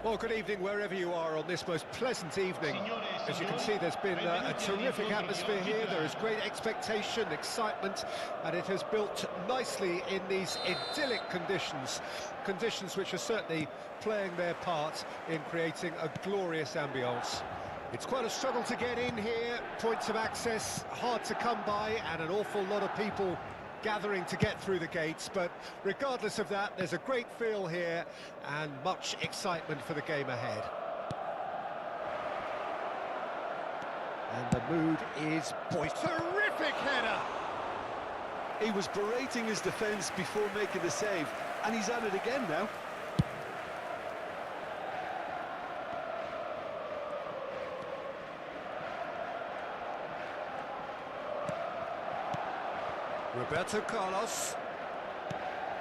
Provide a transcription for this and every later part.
Well, good evening wherever you are on this most pleasant evening. As you can see, there's been a terrific atmosphere here. There is great expectation, excitement, and it has built nicely in these idyllic conditions. Conditions which are certainly playing their part in creating a glorious ambience. It's quite a struggle to get in here, points of access hard to come by, and an awful lot of people gathering to get through the gates, but regardless of that, there's a great feel here and much excitement for the game ahead. And the mood is boisterous. Terrific header! He was berating his defence before making the save, and he's at it again now. Roberto Carlos,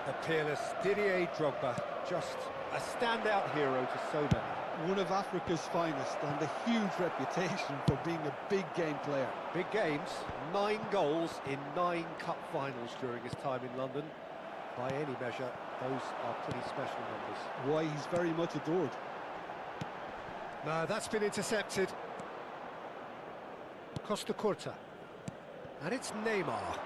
the peerless Didier Drogba, just a standout hero to so many. One of Africa's finest and a huge reputation for being a big game player. Big games, 9 goals in 9 cup finals during his time in London. By any measure, those are pretty special numbers. Why, he's very much adored. No, that's been intercepted. Costa Curta. And it's Neymar.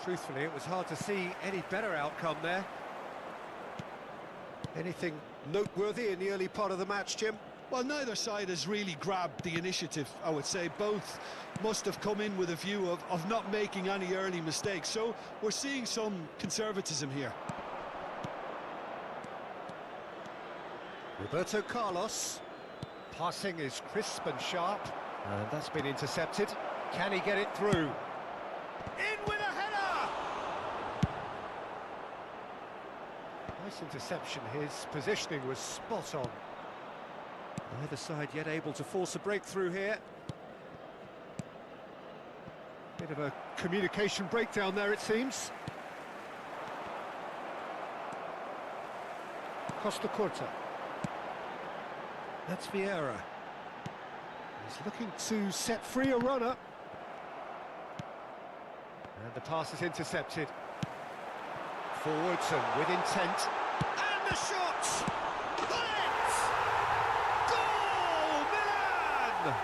Truthfully, it was hard to see any better outcome there. Anything noteworthy in the early part of the match, Jim? Well, neither side has really grabbed the initiative, I would say. Both must have come in with a view of not making any early mistakes. So we're seeing some conservatism here. Roberto Carlos. Passing is crisp and sharp. And that's been intercepted. Can he get it through? In with a header! Nice interception. His positioning was spot on. Neither side yet able to force a breakthrough here. Bit of a communication breakdown there, it seems. Costa Curta. That's Vieira. He's looking to set free a runner. And the pass is intercepted. Forwards and with intent. And the shot! Bullet! Goal! Milan!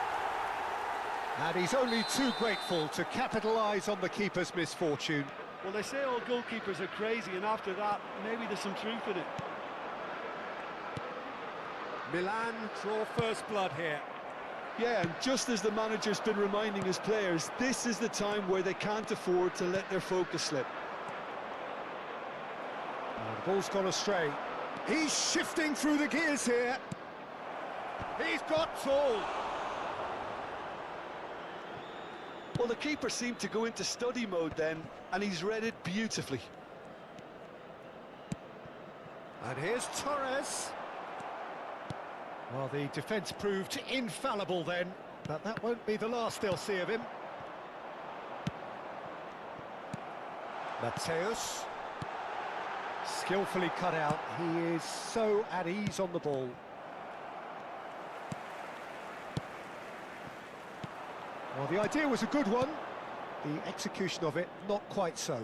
And he's only too grateful to capitalise on the keeper's misfortune. Well, they say all goalkeepers are crazy, and after that, maybe there's some truth in it. Milan draw first blood here. Yeah, and just as the manager's been reminding his players, this is the time where they can't afford to let their focus slip. The ball's gone astray. He's shifting through the gears here. He's got tall. Well, the keeper seemed to go into study mode then, and he's read it beautifully. And here's Torres. Well, the defence proved infallible then, but that won't be the last they'll see of him. Mateus. Skillfully cut out. He is so at ease on the ball. Well, the idea was a good one. The execution of it, not quite so.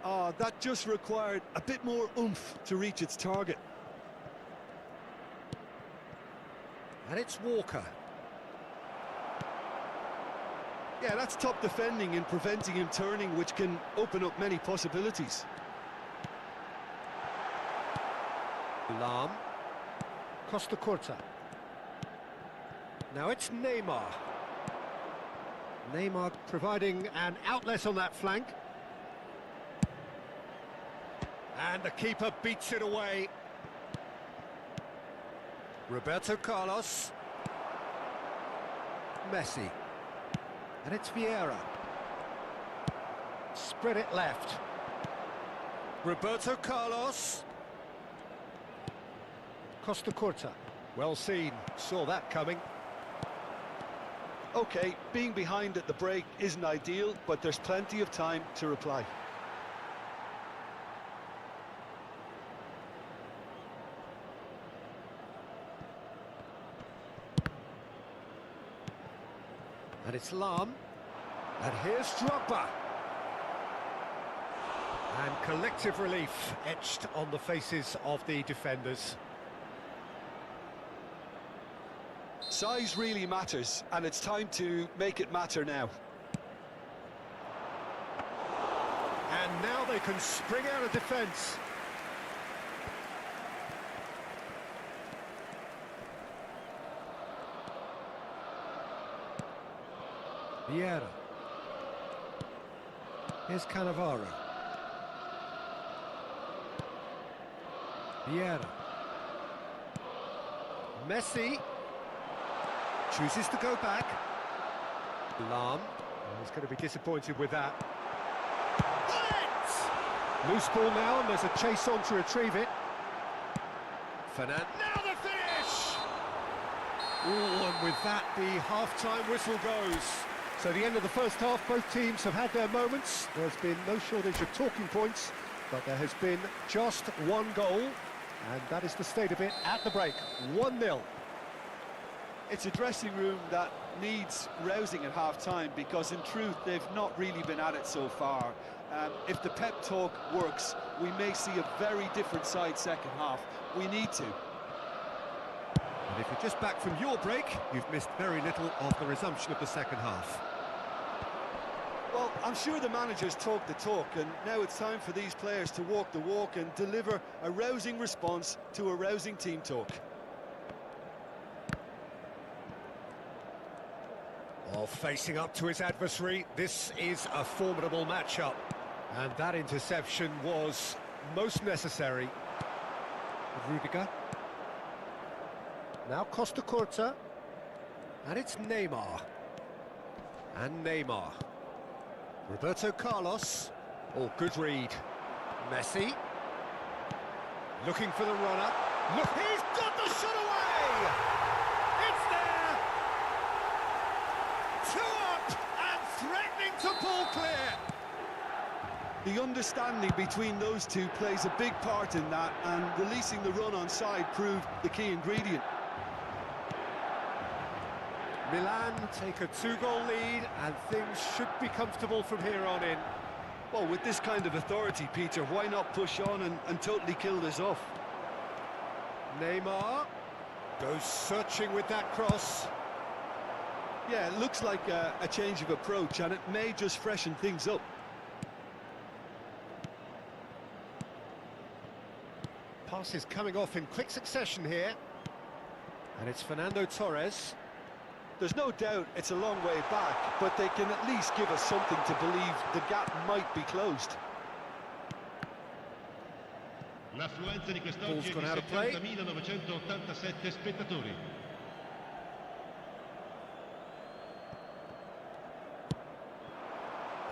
That just required a bit more oomph to reach its target. And it's Walker. Yeah, that's top defending and preventing him turning, which can open up many possibilities. Lam. Costa Curta. Now it's Neymar. Neymar providing an outlet on that flank. And the keeper beats it away. Roberto Carlos. Messi. And it's Vieira. Spread it left. Roberto Carlos. Costa Curta. Well seen. Saw that coming. OK, being behind at the break isn't ideal, but there's plenty of time to reply. And it's Lam. And here's Drogba. And collective relief etched on the faces of the defenders. Size really matters, and it's time to make it matter now. And now they can spring out of defence. Vieira. Here's Cannavaro. Vieira. Messi chooses to go back. Lam. He's going to be disappointed with that. Loose ball now, and there's a chase on to retrieve it. Fernand. Now the finish! Ooh, and with that, the half-time whistle goes. So the end of the first half, both teams have had their moments. There's been no shortage of talking points, but there has been just one goal, and that is the state of it at the break. 1-0. It's a dressing room that needs rousing at half-time, because in truth they've not really been at it so far. If the pep talk works, we may see a very different side second half. We need to. And if you're just back from your break, you've missed very little of the resumption of the second half. Well, I'm sure the managers talk the talk, and now it's time for these players to walk the walk and deliver a rousing response to a rousing team talk. While facing up to his adversary, this is a formidable matchup. And that interception was most necessary. Rudiger. Now Costa Curta. And it's Neymar. And Neymar. Roberto Carlos. Oh, good read. Messi. Looking for the runner. Look, he's got the shot away! It's there! 2 up and threatening to pull clear. The understanding between those two plays a big part in that, and releasing the run on side proved the key ingredient. Milan take a 2-goal lead, and things should be comfortable from here on in. Well, with this kind of authority, Peter, why not push on and totally kill this off? Neymar goes searching with that cross. Yeah, it looks like a change of approach, and it may just freshen things up. Passes coming off in quick succession here. And it's Fernando Torres. There's no doubt it's a long way back, but they can at least give us something to believe the gap might be closed. L'affluenza di Ball's quest'oggi gone è out di of play. 70.987 spettatori.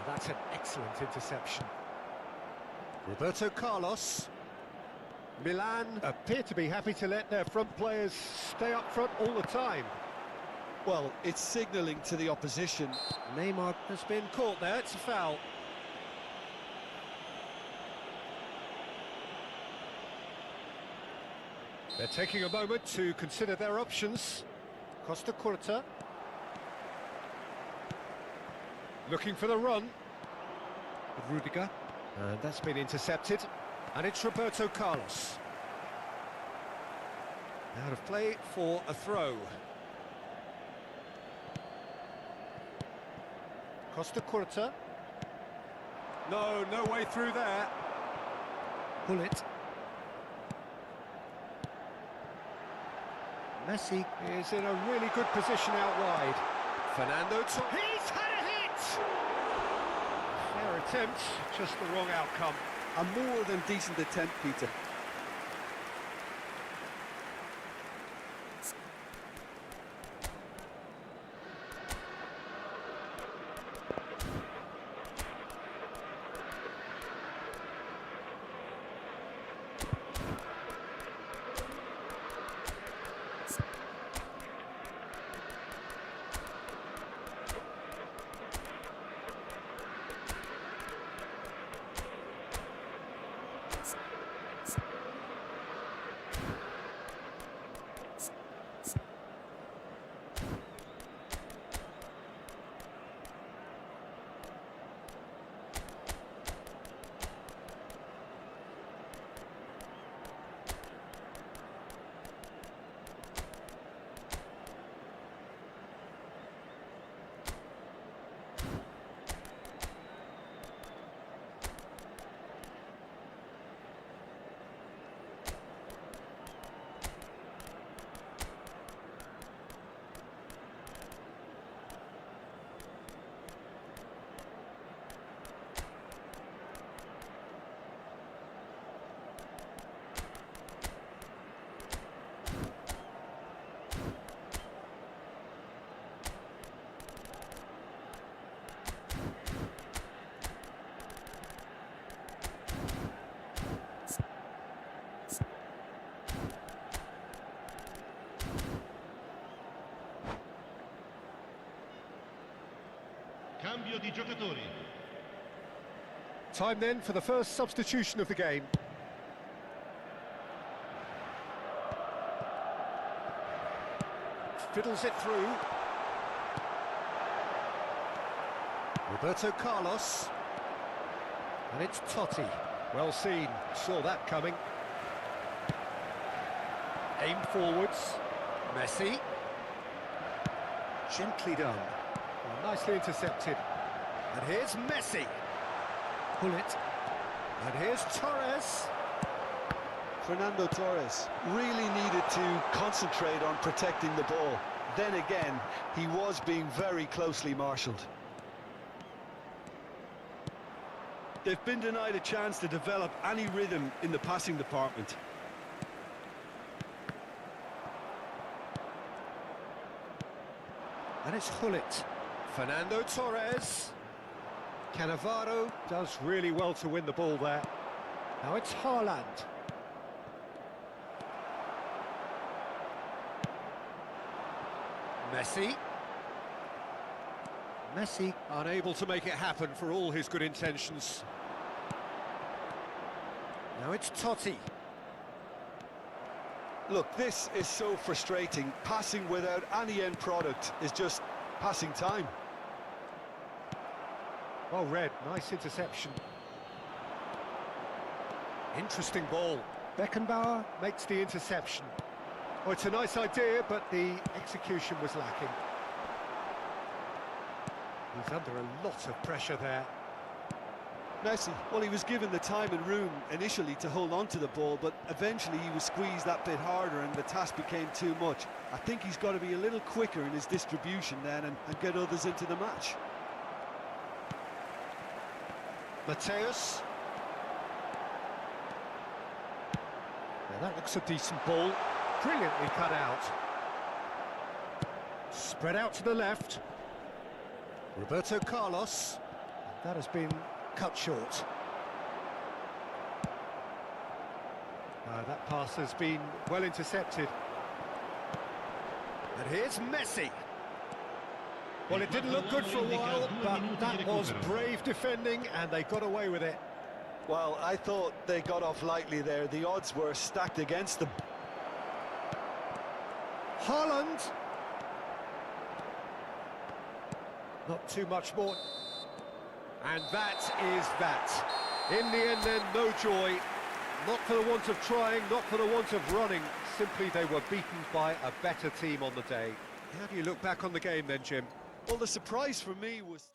That's an excellent interception. Roberto Carlos. Milan appear to be happy to let their front players stay up front all the time. Well, it's signalling to the opposition. Neymar has been caught there, it's a foul. They're taking a moment to consider their options. Costa Curta. Looking for the run. Rudiger. And that's been intercepted. And it's Roberto Carlos. Out of play for a throw. Costa Curta. No way through there. Pull it. Messi is in a really good position out wide. Fernando Torres. He's had a hit! Fair attempt, just the wrong outcome. A more than decent attempt, Peter. di giocatori. Time then for the first substitution of the game. Fiddles it through. Roberto Carlos. And it's Totti. Well seen, saw that coming. Aim forwards. Messi. Gently done. Well, nicely intercepted. And here's Messi. Pull it. And here's Torres. Fernando Torres really needed to concentrate on protecting the ball. Then again, he was being very closely marshalled. They've been denied a chance to develop any rhythm in the passing department. And it's Hullet. Fernando Torres. Cannavaro does really well to win the ball there. Now it's Haaland. Messi. Messi unable to make it happen for all his good intentions. Now it's Totti. Look, this is so frustrating. Passing without any end product is just passing time. Well read, nice interception. Interesting ball. Beckenbauer makes the interception. Oh, it's a nice idea, but the execution was lacking. He's under a lot of pressure there. Messi, well, he was given the time and room initially to hold on to the ball, but eventually he was squeezed that bit harder and the task became too much. I think he's got to be a little quicker in his distribution then and get others into the match. Mateus. Now that looks a decent ball. Brilliantly cut out. Spread out to the left. Roberto Carlos. That has been cut short. That pass has been well intercepted. And here's Messi. Well, it didn't look good for a while, but that was brave defending, and they got away with it. Well, I thought they got off lightly there. The odds were stacked against them. Haaland. Not too much more. And that is that. In the end then, no joy. Not for the want of trying, not for the want of running. Simply they were beaten by a better team on the day. How do you look back on the game then, Jim? Well, the surprise for me was...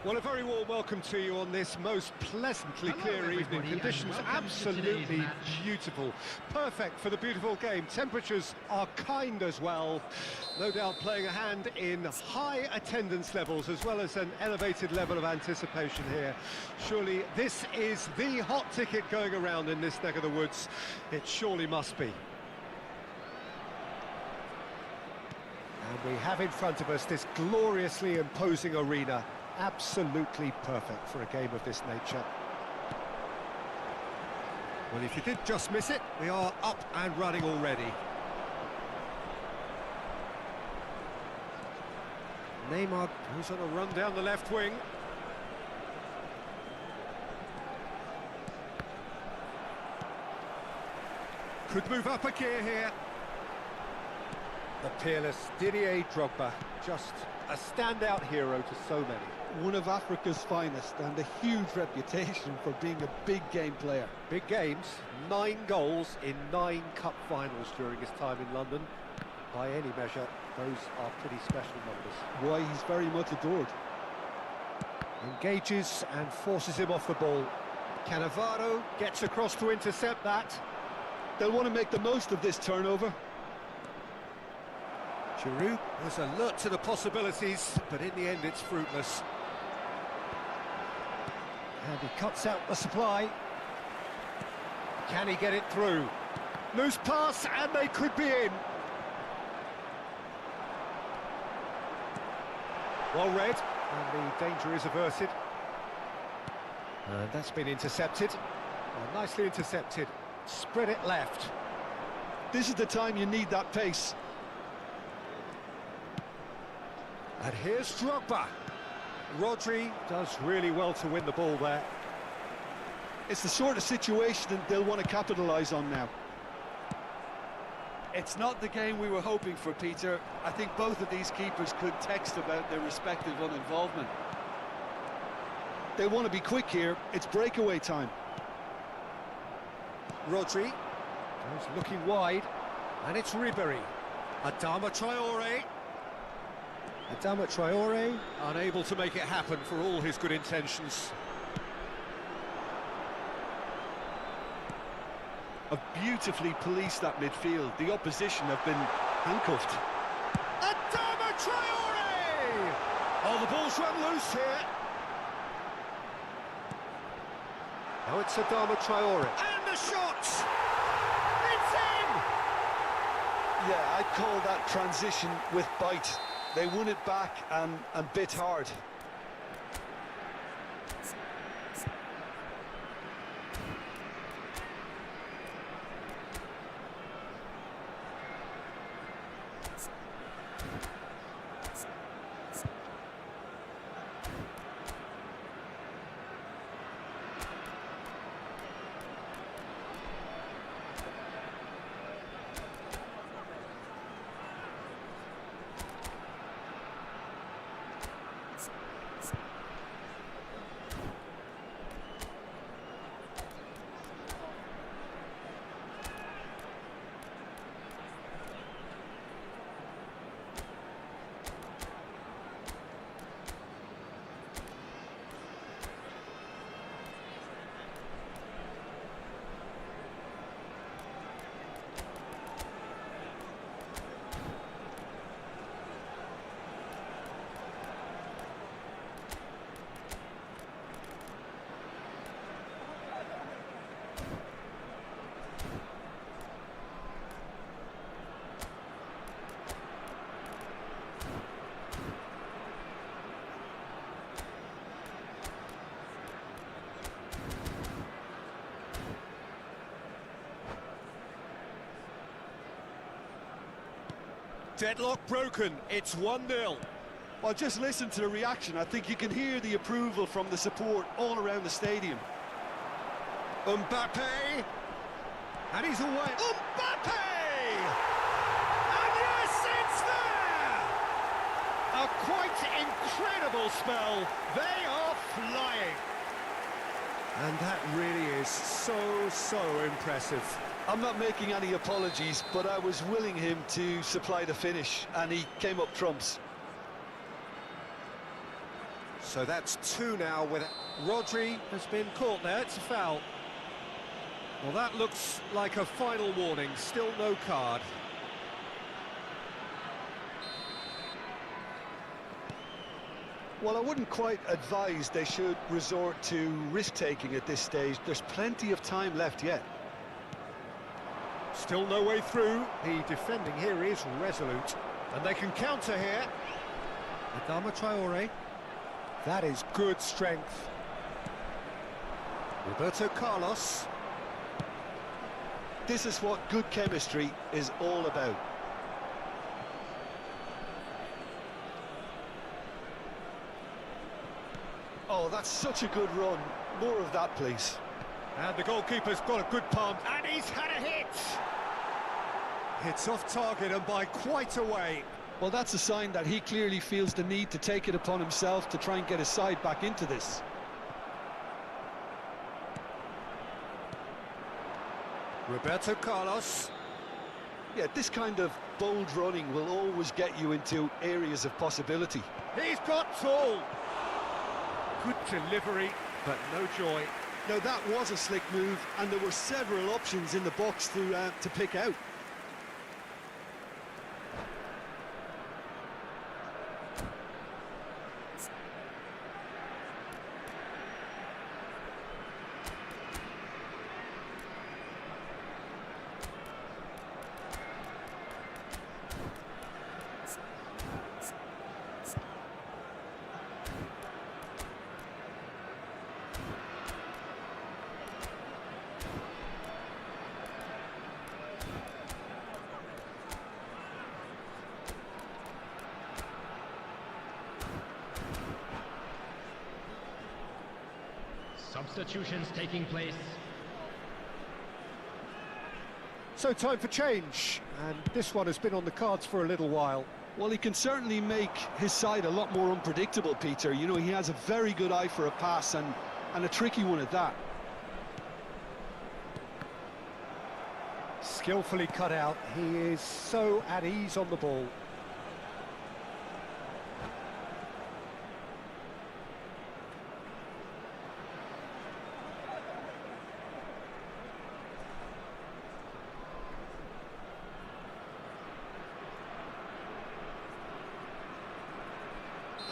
Well, a very warm welcome to you on this most pleasantly clear evening. Conditions absolutely beautiful. Perfect for the beautiful game. Temperatures are kind as well. No doubt playing a hand in high attendance levels as well as an elevated level of anticipation here. Surely this is the hot ticket going around in this neck of the woods. It surely must be. And we have in front of us this gloriously imposing arena. Absolutely perfect for a game of this nature. Well, if you did just miss it, we are up and running already. Neymar goes on a run down the left wing. Could move up a gear here. The peerless Didier Drogba, just a standout hero to so many. One of Africa's finest and a huge reputation for being a big game player. Big games, 9 goals in 9 cup finals during his time in London. By any measure, those are pretty special numbers. Why, he's very much adored. Engages and forces him off the ball. Cannavaro gets across to intercept that. They'll want to make the most of this turnover. Giroud was alert to the possibilities, but in the end it's fruitless. And he cuts out the supply. Can he get it through? Loose pass, and they could be in. Well read, and the danger is averted. And that's been intercepted. Well, nicely intercepted. Spread it left. This is the time you need that pace. And here's Drogba. Rodri does really well to win the ball there. It's the sort of situation that they'll want to capitalise on now. It's not the game we were hoping for, Peter. I think both of these keepers could text about their respective uninvolvement. They want to be quick here. It's breakaway time. Rodri goes looking wide, and it's Ribéry. Adama Traoré. Adama Traoré unable to make it happen for all his good intentions. Have beautifully policed that midfield. The opposition have been handcuffed. Adama Traoré! Oh, the ball's run loose here. Now it's Adama Traoré. And the shot! It's in! Yeah, I'd call that transition with bite. They won it back and bit hard. Deadlock broken, it's 1-0. Well, just listen to the reaction. I think you can hear the approval from the support all around the stadium. Mbappe, and he's away. Mbappe! And yes, it's there! A quite incredible spell. They are flying. And that really is so impressive. I'm not making any apologies, but I was willing him to supply the finish, and he came up trumps. So that's 2 now with Rodri has been caught there, it's a foul. Well, that looks like a final warning, still no card. Well, I wouldn't quite advise they should resort to risk-taking at this stage. There's plenty of time left yet. Still no way through. The defending here is resolute. And they can counter here. Adama Traore. That is good strength. Roberto Carlos. This is what good chemistry is all about. Oh, that's such a good run. More of that, please. And the goalkeeper's got a good palm, and he's had a hit! It's off target and by quite a way. Well, that's a sign that he clearly feels the need to take it upon himself to try and get his side back into this. Roberto Carlos. Yeah, this kind of bold running will always get you into areas of possibility. He's got tall. Good delivery, but no joy. Now, that was a slick move, and there were several options in the box to pick out. Substitutions taking place. So time for change, and this one has been on the cards for a little while. Well, he can certainly make his side a lot more unpredictable, Peter. You know, he has a very good eye for a pass, and a tricky one at that. Skillfully cut out, he is so at ease on the ball.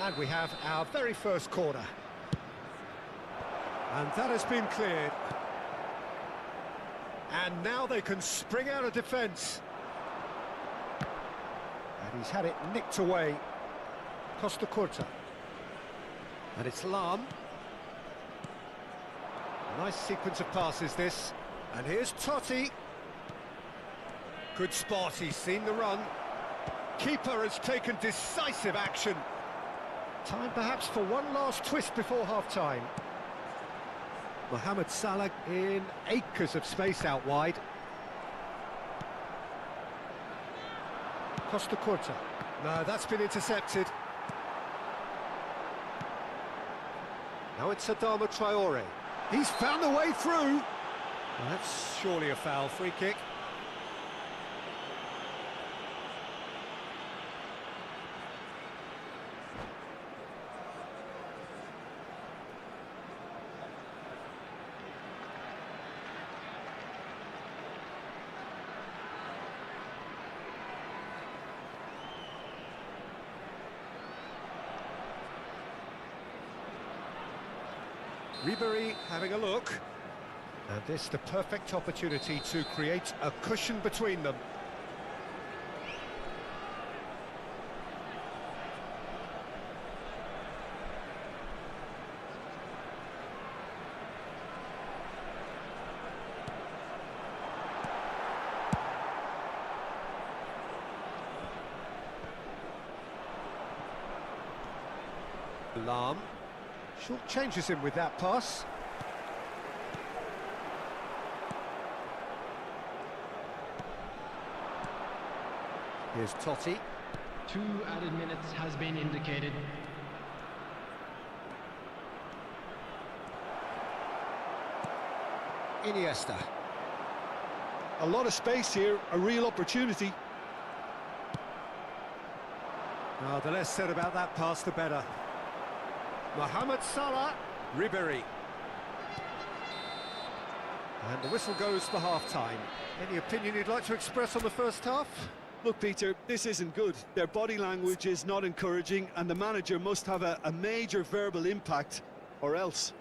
And we have our very first corner. And that has been cleared. And now they can spring out of defence. And he's had it nicked away. Costa Curta. And it's Lam. Nice sequence of passes, this. And here's Totti. Good spot, he's seen the run. Keeper has taken decisive action. Time perhaps for one last twist before half-time. Mohamed Salah in acres of space out wide. Costa Curta. No, that's been intercepted. Now it's Adama Traore. He's found a way through. Well, that's surely a foul, free kick. Ribery having a look, and this the perfect opportunity to create a cushion between them. Alarm. Short changes him with that pass. Here's Totti. 2 added minutes has been indicated. Iniesta. A lot of space here, a real opportunity. Oh, the less said about that pass, the better. Mohamed Salah. Ribéry. And the whistle goes for half-time. Any opinion you'd like to express on the first half? Look, Peter, this isn't good. Their body language is not encouraging, and the manager must have a major verbal impact, or else.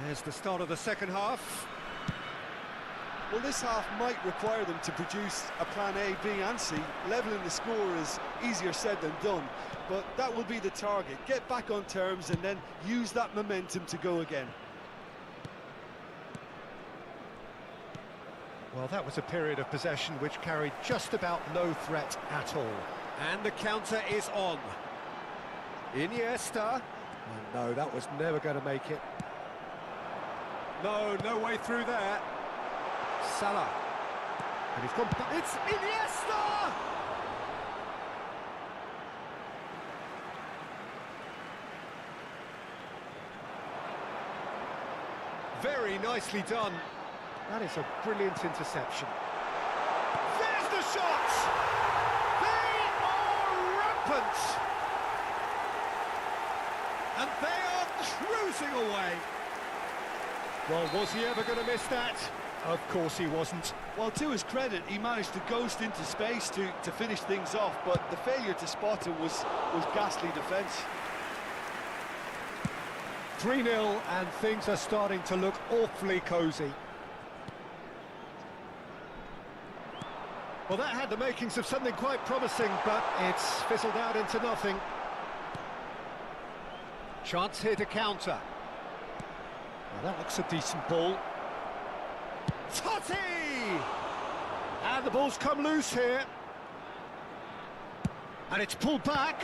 There's the start of the second half. Well, this half might require them to produce a plan A, B and C. Levelling the score is easier said than done, but that will be the target. Get back on terms and then use that momentum to go again. Well, that was a period of possession which carried just about no threat at all. And the counter is on. Iniesta. Oh, no, that was never going to make it. No way through there. Salah. And he's gone back. It's Iniesta! Very nicely done. That is a brilliant interception. There's the shot! They are rampant! And they are cruising away. Well, was he ever going to miss that? Of course he wasn't. Well, to his credit, he managed to ghost into space to finish things off, but the failure to spot him was ghastly defence. 3-0, and things are starting to look awfully cosy. Well, that had the makings of something quite promising, but it's fizzled out into nothing. Chance here to counter. Well, that looks a decent ball. Totti! And the ball's come loose here. And it's pulled back.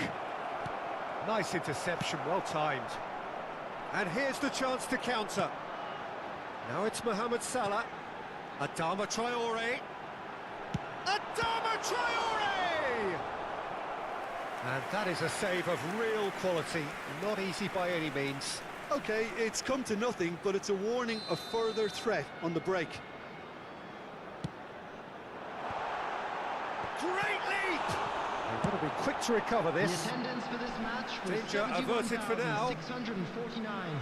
Nice interception, well timed. And here's the chance to counter. Now it's Mohamed Salah. Adama Traore. Adama Traore! And that is a save of real quality. Not easy by any means. OK, it's come to nothing, but it's a warning of further threat on the break. Great leap! They've got to be quick to recover this. The attendance for this match was Danger averted for now. 649.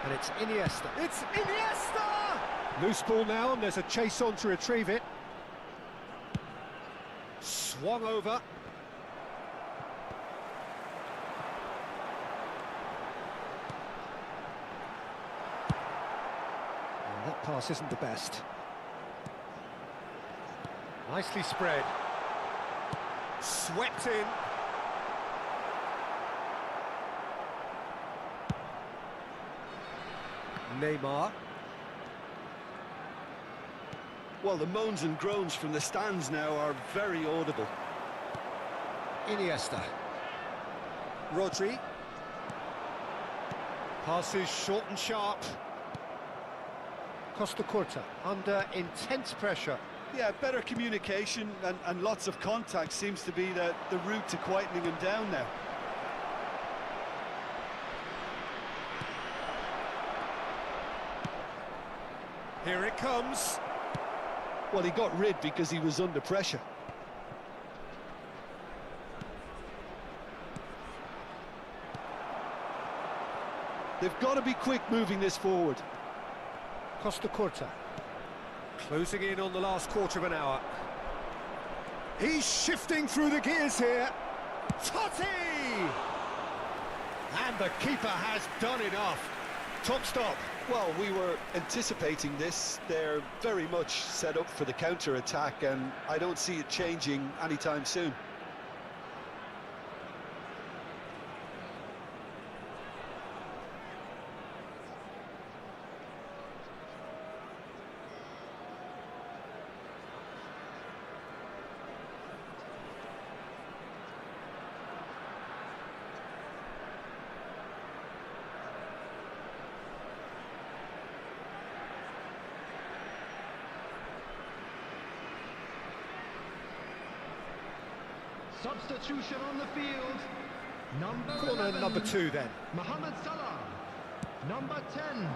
And it's Iniesta. It's Iniesta! Loose ball now, and there's a chase on to retrieve it. Swung over. Well, that pass isn't the best. Nicely spread. Swept in. Neymar. Well, the moans and groans from the stands now are very audible. Iniesta. Rodri. Passes short and sharp. Costa Curta under intense pressure. Yeah, better communication and lots of contact seems to be the route to quietening him down now. Here it comes. Well, he got rid because he was under pressure. They've got to be quick moving this forward. Costa Curta. Closing in on the last quarter of an hour. He's shifting through the gears here. Totti! And the keeper has done enough. top stop. Well, we were anticipating this. They're very much set up for the counter-attack, and I don't see it changing anytime soon. Substitution on the field. Corner 11, number 2 then. Mohamed Salah. Number 10,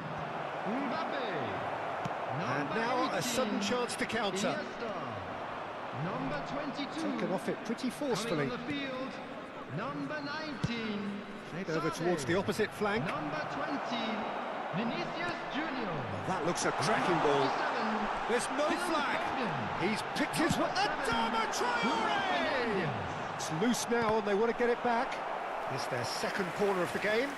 Mbappe. And Number now 18, a sudden chance to counter. Iniesta. Number 22. Taken off it pretty forcefully. Coming on the field. Number 19. Played over Sane. towards the opposite flank. Number 20, Vinicius Junior. That looks a cracking ball. 47, There's no Phil flag. Foden. He's picked his way. Adama Traore! It's loose now and they want to get it back. It's their second corner of the game.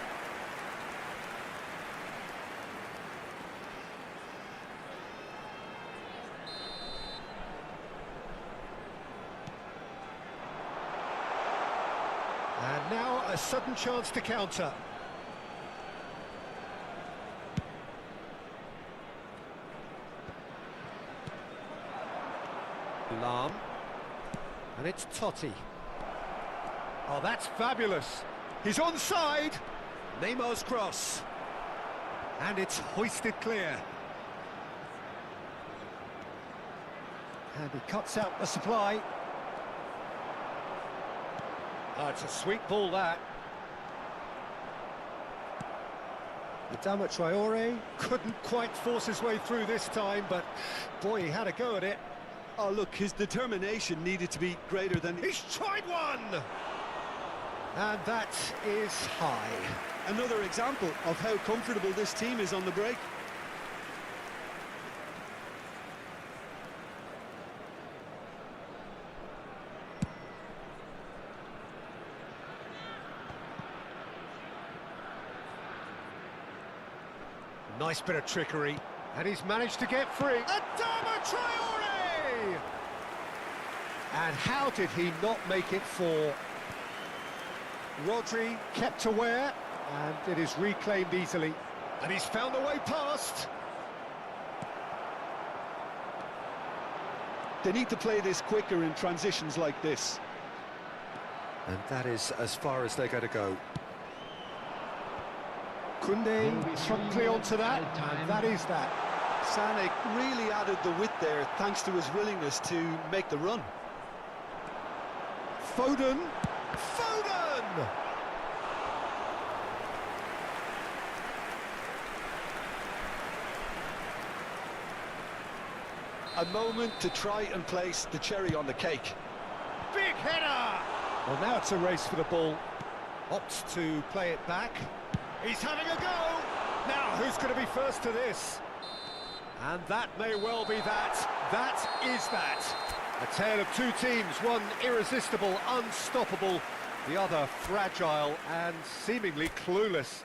And now a sudden chance to counter. Lam. And it's Totti. Oh, that's fabulous. He's onside. Neymar's cross. And it's hoisted clear. And he cuts out the supply. Oh, it's a sweet ball, that. Adama Traore couldn't quite force his way through this time, but boy, he had a go at it. Oh, look, his determination needed to be greater than... He's tried one! And that is high. Another example of how comfortable this team is on the break. Nice bit of trickery. And he's managed to get free. Adama Traore! And how did he not make it for... Rodri kept aware, and it is reclaimed easily. And he's found a way past. They need to play this quicker in transitions like this. And that is as far as they're going to go. Koundé promptly onto that, and that is that. Sané really added the width there thanks to his willingness to make the run. Foden! Foden! A moment to try and place the cherry on the cake. Big header! Well, now it's a race for the ball. Opts to play it back. He's having a go! Now, who's going to be first to this? And that may well be that. That is that. A tale of two teams, one irresistible, unstoppable, the other fragile and seemingly clueless.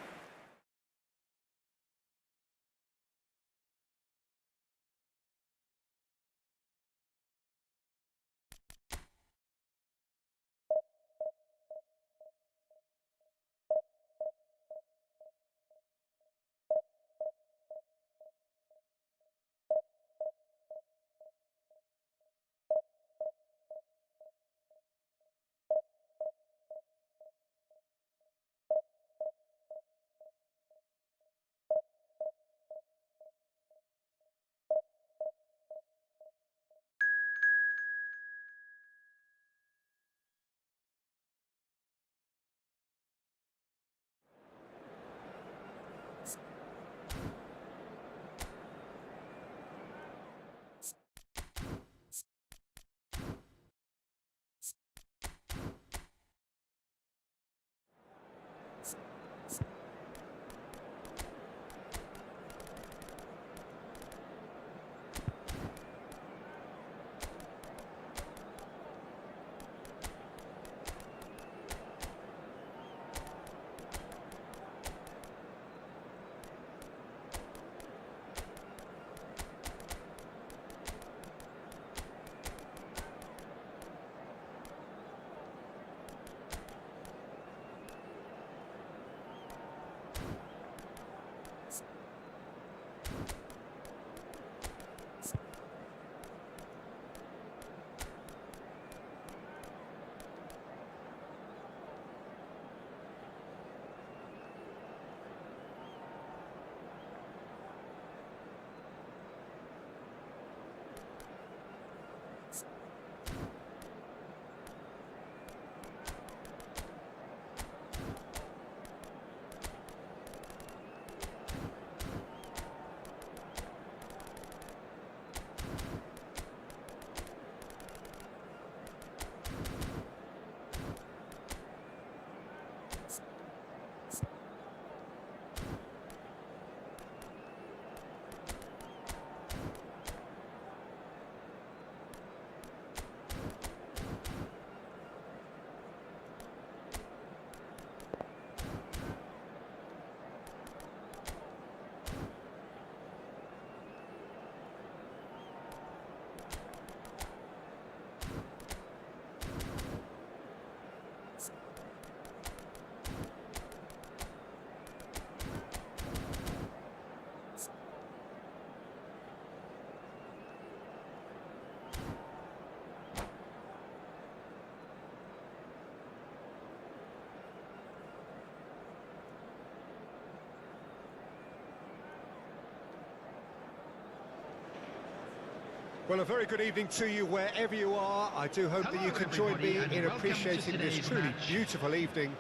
Well, a very good evening to you wherever you are. I do hope that you can join me in appreciating this truly beautiful evening.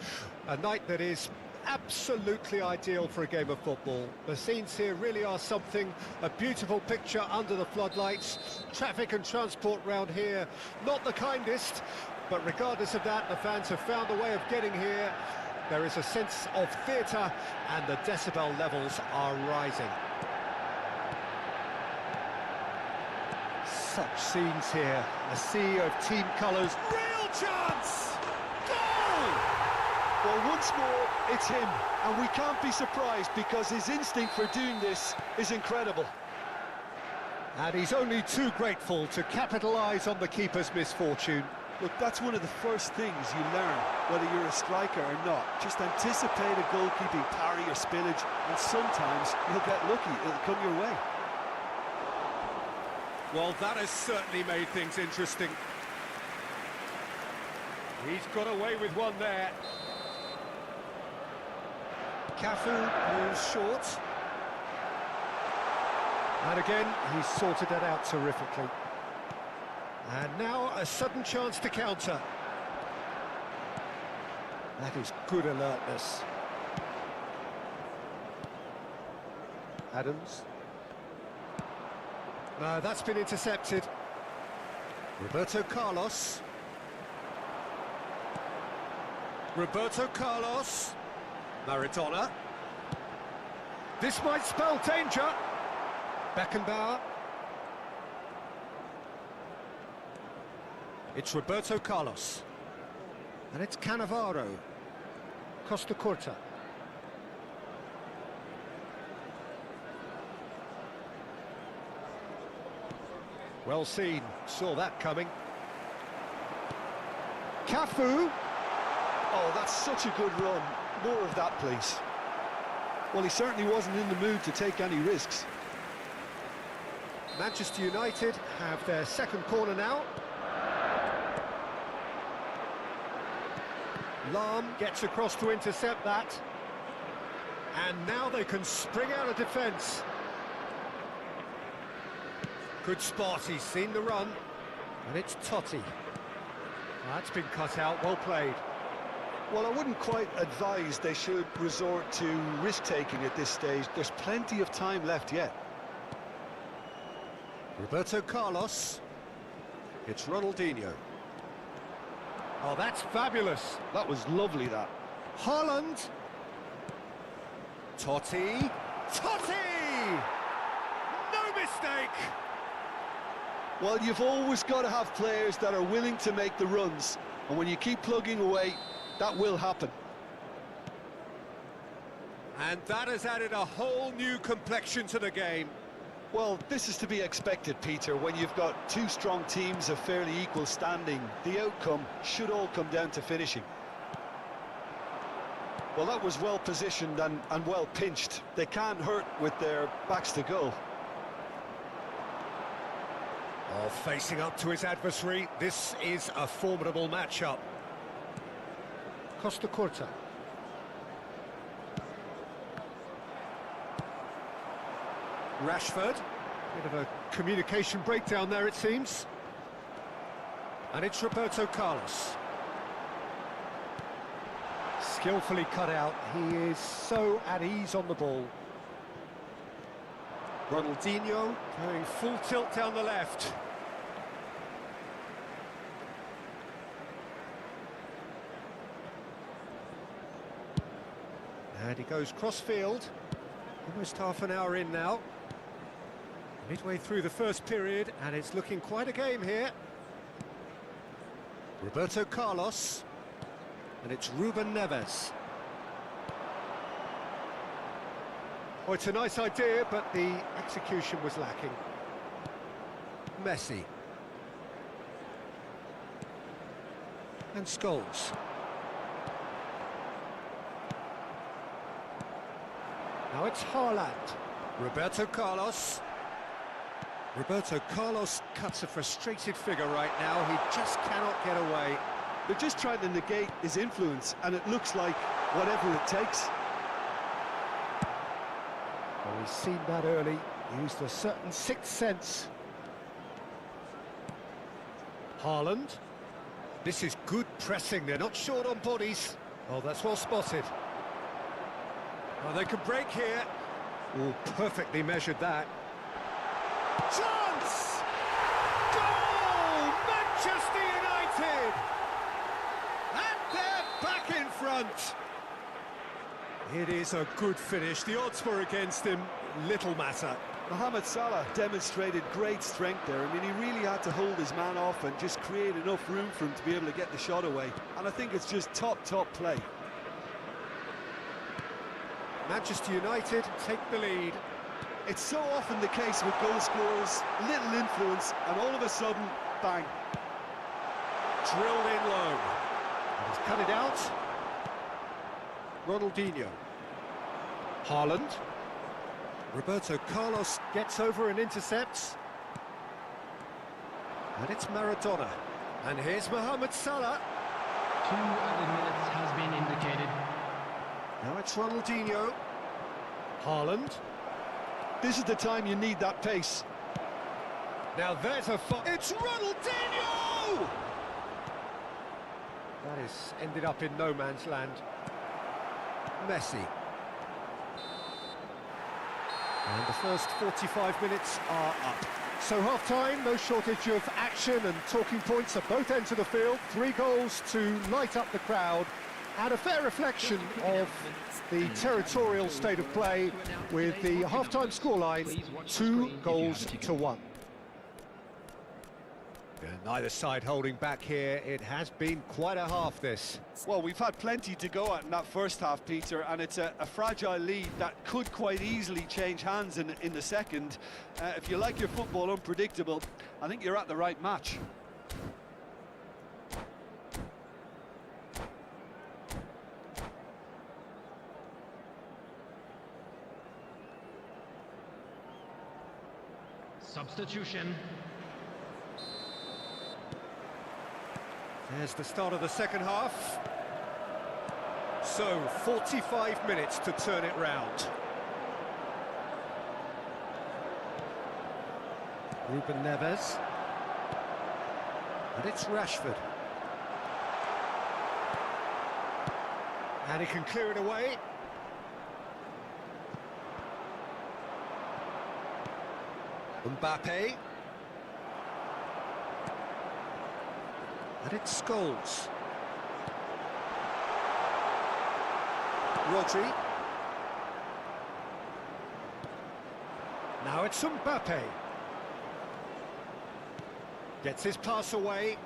A night that is absolutely ideal for a game of football. The scenes here really are something. A beautiful picture under the floodlights. Traffic and transport round here, not the kindest. But regardless of that, the fans have found a way of getting here. There is a sense of theatre and the decibel levels are rising. Such scenes here, a sea of team colours, real chance! Goal! Well, once more, it's him, and we can't be surprised because his instinct for doing this is incredible. And he's only too grateful to capitalise on the keeper's misfortune. Look, that's one of the first things you learn, whether you're a striker or not. Just anticipate a goalkeeping parry or spillage, and sometimes you'll get lucky, it'll come your way. Well, that has certainly made things interesting. He's got away with one there. Cafu moves short. And again, he's sorted that out terrifically. And now a sudden chance to counter. That is good alertness. Adams. No, that's been intercepted. Roberto Carlos. Roberto Carlos. Maradona. This might spell danger. Beckenbauer. It's Roberto Carlos. And it's Cannavaro. Costa Curta. Well seen, saw that coming. Cafu. Oh, that's such a good run. More of that, please. Well, he certainly wasn't in the mood to take any risks. Manchester United have their second corner now. Lahm gets across to intercept that. And now they can spring out of defence. Good spot, he's seen the run. And it's Totti. That's been cut out, well played. Well, I wouldn't quite advise they should resort to risk-taking at this stage. There's plenty of time left yet. Roberto Carlos. It's Ronaldinho. Oh, that's fabulous. That was lovely, that. Haaland. Totti. Totti! No mistake! Well, you've always got to have players that are willing to make the runs. And when you keep plugging away, that will happen. And that has added a whole new complexion to the game. Well, this is to be expected, Peter. When you've got two strong teams of fairly equal standing, the outcome should all come down to finishing. Well, that was well positioned and well pinched. They can't hurt with their backs to goal. Oh, facing up to his adversary, this is a formidable matchup. Costa Curta. Rashford. Bit of a communication breakdown there, it seems. And it's Roberto Carlos. Skillfully cut out. He is so at ease on the ball. Ronaldinho going full tilt down the left. And he goes cross-field. Almost half an hour in now. Midway through the first period, and it's looking quite a game here. Roberto Carlos. And it's Ruben Neves. Oh, it's a nice idea, but the execution was lacking. Messi. And Scholes. Now it's Haaland. Roberto Carlos. Roberto Carlos cuts a frustrated figure right now. He just cannot get away. They're just trying to negate his influence, and it looks like whatever it takes. Well, he's seen that early, used a certain sixth sense. Haaland. This is good pressing, they're not short on bodies. Oh, that's well spotted. Oh, they could break here. Oh, perfectly measured that. Chance! Goal! Manchester United! And they're back in front. It is a good finish. The odds were against him. Little matter. Mohamed Salah demonstrated great strength there. I mean, he really had to hold his man off and just create enough room for him to be able to get the shot away. And I think it's just top play. Manchester United take the lead. It's so often the case with goal scorers, little influence, and all of a sudden, bang. Drilled in low. And he's cut it out. Ronaldinho. Haaland. Roberto Carlos gets over and intercepts. And it's Maradona. And here's Mohamed Salah. 2 added minutes has been indicated. Now it's Ronaldinho. Haaland. This is the time you need that pace. Now there's a... It's Ronaldinho! That is ended up in no man's land. Messi. And the first 45 minutes are up. So half-time, no shortage of action and talking points at both ends of the field. 3 goals to light up the crowd. And a fair reflection of the territorial state of play with the half-time scoreline 2-1. Neither side holding back here. It has been quite a half, this. Well, we've had plenty to go at in that first half, Peter, and it's a fragile lead that could quite easily change hands in the second. If you like your football unpredictable, I think you're at the right match. Substitution. There's the start of the second half. So, 45 minutes to turn it round. Ruben Neves. And it's Rashford. And he can clear it away. Mbappe. And it's Scholes. Rodri. Now it's Mbappe. Gets his pass away.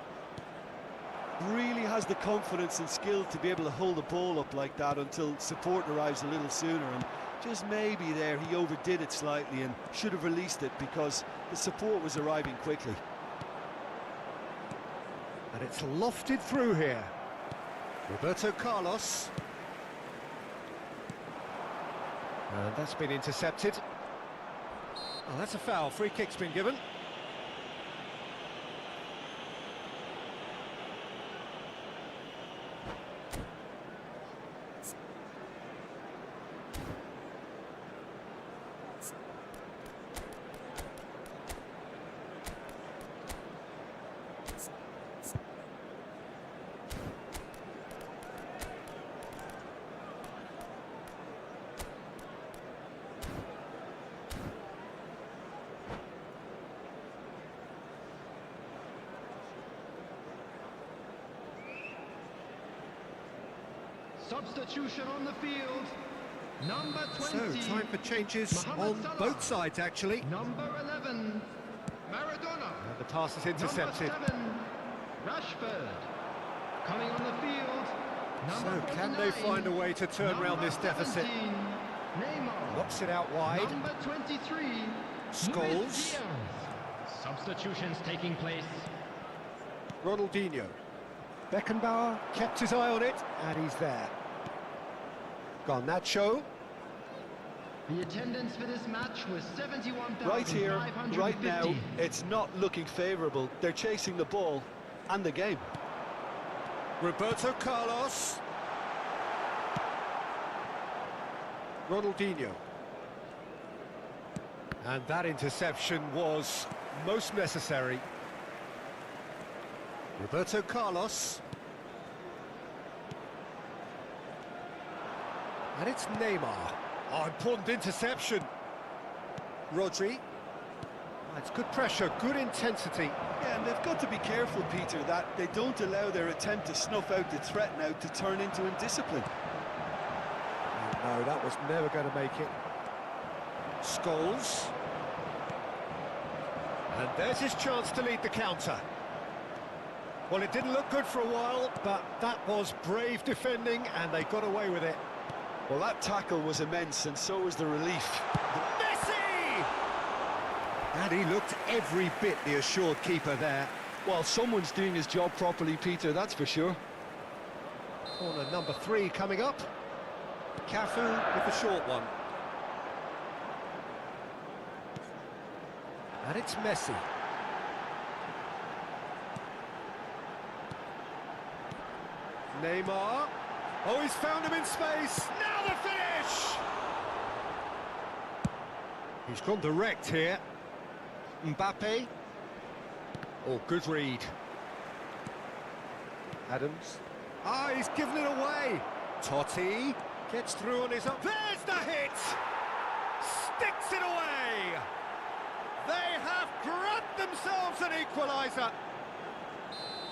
Really has the confidence and skill to be able to hold the ball up like that until support arrives a little sooner. And just maybe there he overdid it slightly and should have released it because the support was arriving quickly. And it's lofted through here. Roberto Carlos. And that's been intercepted. Oh, that's a foul. Free kick's been given. Substitution on the field. Number 20. So, time for changes Mohamed on Salah. both sides, actually. Number 11. Maradona. And the pass is intercepted. Number 7. Rashford. Coming on the field. So, Number can they 49. find a way to turn around this deficit? 17. Neymar. Knocks it out wide. Number 23. Scholes. Luis Diaz. Substitutions taking place. Ronaldinho. Beckenbauer kept his eye on it, and he's there. Garnacho. The attendance for this match was 71,550. Right here, right now, it's not looking favourable. They're chasing the ball and the game. Roberto Carlos. Ronaldinho. And that interception was most necessary. Roberto Carlos. And it's Neymar. Oh, important interception. Rodri. Oh, it's good pressure, good intensity. Yeah, and they've got to be careful, Peter, that they don't allow their attempt to snuff out the threat now to turn into indiscipline. Oh, no, that was never going to make it. Scholes. And there's his chance to lead the counter. Well, it didn't look good for a while, but that was brave defending, and they got away with it. Well, that tackle was immense, and so was the relief. Messi! And he looked every bit the assured keeper there. Well, someone's doing his job properly, Peter, that's for sure. Corner number 3 coming up. Cafu with the short one. And it's Messi. Neymar. Oh, he's found him in space. Now the finish! He's gone direct here. Mbappe. Oh, good read. Adams. Ah, he's given it away. Totti gets through on his own. There's the hit! Sticks it away! They have grabbed themselves an equaliser.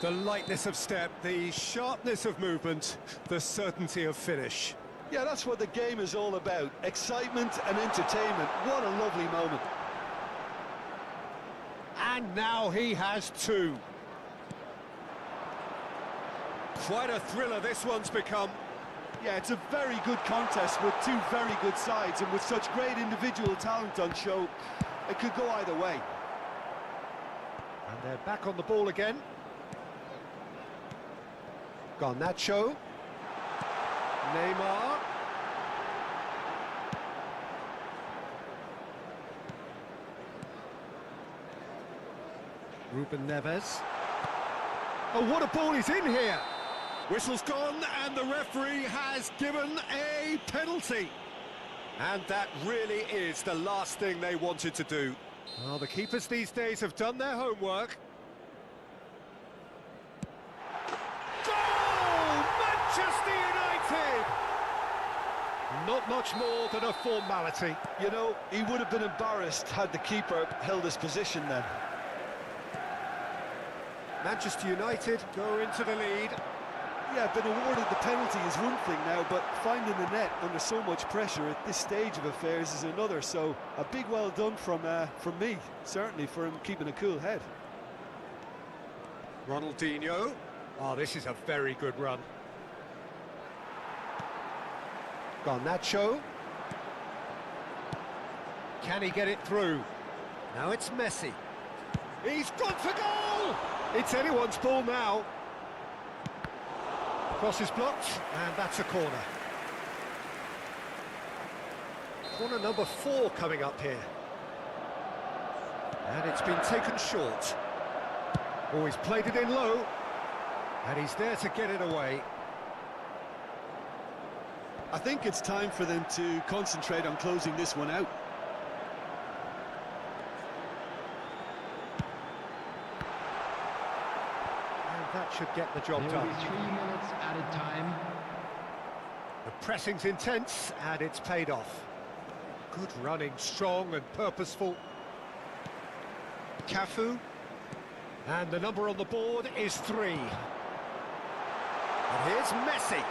The lightness of step, the sharpness of movement, the certainty of finish. Yeah, that's what the game is all about. Excitement and entertainment. What a lovely moment. And now he has 2. Quite a thriller this one's become. Yeah, it's a very good contest with 2 very good sides, and with such great individual talent on show, it could go either way. And they're back on the ball again. Garnacho. Neymar. Ruben Neves. Oh, what a ball he's in here! Whistle's gone, and the referee has given a penalty. And that really is the last thing they wanted to do. Well, the keepers these days have done their homework. Manchester United! Not much more than a formality. You know, he would have been embarrassed had the keeper held his position then. Manchester United go into the lead. Yeah, been awarded the penalty is one thing now, but finding the net under so much pressure at this stage of affairs is another. So a big well done from me, certainly, for him keeping a cool head. Ronaldinho. Oh, this is a very good run. Garnacho. Can he get it through? Now it's Messi. He's gone for goal! It's anyone's ball now. Cross is blocked, and that's a corner. Corner number 4 coming up here. And it's been taken short. Oh, he's played it in low. And he's there to get it away. I think it's time for them to concentrate on closing this one out. And that should get the job There will done. be 3 minutes added time. The pressing's intense, and it's paid off. Good running, strong and purposeful. Cafu. And the number on the board is 3. And here's Messi.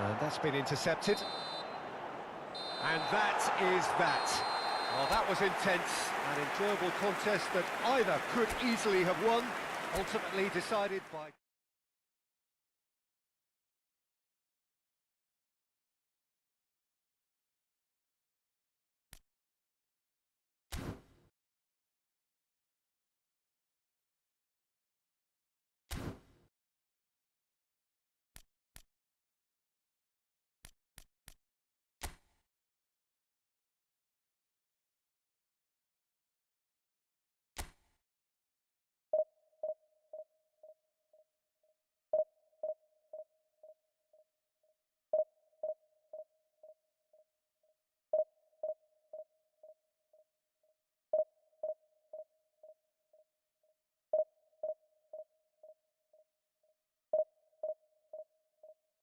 And that's been intercepted. And that is that. Well, that was intense, an enjoyable contest that either could easily have won, ultimately decided by...